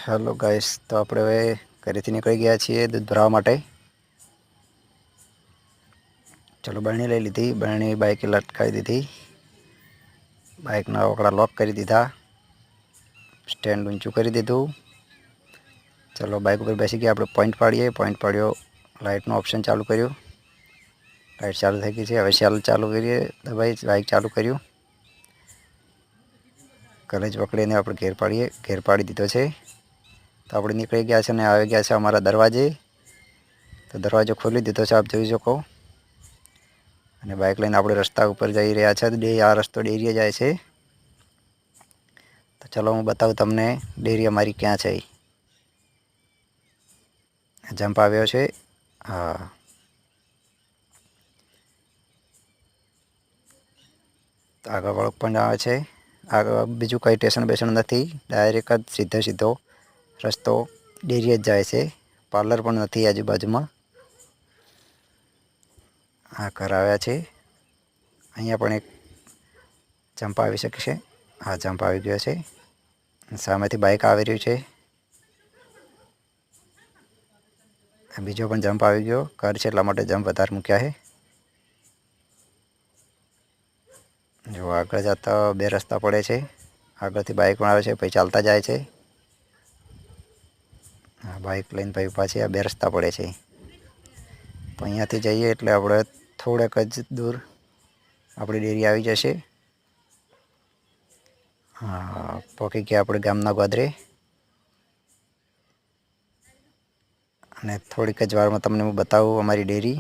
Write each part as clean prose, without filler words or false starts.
Hello guys, तो આપણે હવે ઘરેથી નીકળી ગયા છીએ દૂધ ભરાવવા માટે। ચલો બરણી લઈ લીધી, બરણી બાઇકે લટકાવી દીધી, બાઇકના રોકડા લોક કરી દીધા, સ્ટેન્ડ ઊંચું કરી દીધું। ચલો બાઇક ઉપર બેસી ગયા, આપણે પોઈન્ટ પાડીએ। પોઈન્ટ પાડ્યો, લાઇટનો ઓપ્શન ચાલુ કર્યું, લાઇટ ચાલુ થઈ ગઈ છે। હવે સેલ ચાલુ કરીએ, દબાઈ બાઇક ચાલુ કર્યું, કલેજ પકડીને આપણે ઘેર પાડી દીધો છે। तो આપણે નીકળી ગયા છે અને આવી ગયા છે અમારા દરવાજે। તો દરવાજો ખોલી દીધો છે, આપ જોઈ શકો। અને બાઇક લઈને આપણે રસ્તા ઉપર જઈ રહ્યા છે। આ રસ્તો ડેરીએ જાય છે। તો ચલો હું બતાવું તમને ડેરી અમારી ક્યાં છે। જમ્પ આવ્યો છે, હા। તો આગળ વળક પણ આવે છે। આગળ બીજું કંઈ ટેશન બેશન નથી, ડાયરેક્ટ જ સીધો રસ્તો ડેરીએ જ જાય છે। પાર્લર પણ નથી આજુબાજુમાં। આ ઘર આવ્યા છે, અહીંયા પણ એક જમ્પ આવી શકે છે। હા, જમ્પ આવી ગયો છે, સામેથી બાઇક આવી રહ્યું છે। બીજો પણ જમ્પ આવી ગયો, ઘર છે એટલા માટે જમ્પ વધારે મૂક્યા છે। જો આગળ જતા બે રસ્તા પડે છે, આગળથી બાઇક પણ આવે છે, પછી ચાલતા જાય છે। હા, બાઇક લઈને પછી પાછી આ બે રસ્તા પડે છે। તો અહીંયાથી જઈએ એટલે આપણે થોડેક જ દૂર આપણી ડેરી આવી જશે। હા, પહોંચી ગયા આપણે ગામના ગોદરે। અને થોડીક જ વારમાં તમને હું બતાવું અમારી ડેરી।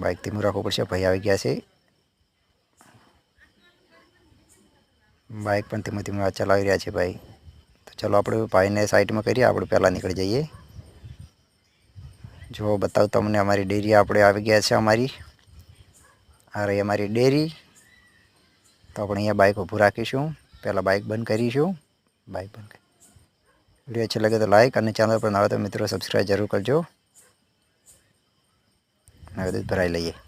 બાઇક ધીમું રાખવું પડશે, ભાઈ આવી ગયા છે। બાઇક પણ ધીમે ધીમે ચલાવી રહ્યા છે ભાઈ। તો ચલો આપણે ભાઈને સાઈડમાં કરીએ, આપણે પહેલાં નીકળી જઈએ। જો બતાવું તમને અમારી ડેરી આપણે આવી ગયા છે અમારી। આ રહી અમારી ડેરી। તો આપણે અહીંયા બાઇક ઊભું રાખીશું, પહેલાં બાઇક બંધ કરીશું। બાઇક બંધ કરી, વિડીયો अच्छे लगे तो लाइक અને ચેનલ પર નવા તો મિત્રો સબસ્ક્રાઈબ જરૂર કરજો। હવે દૂધ ભરાઈ લઈએ।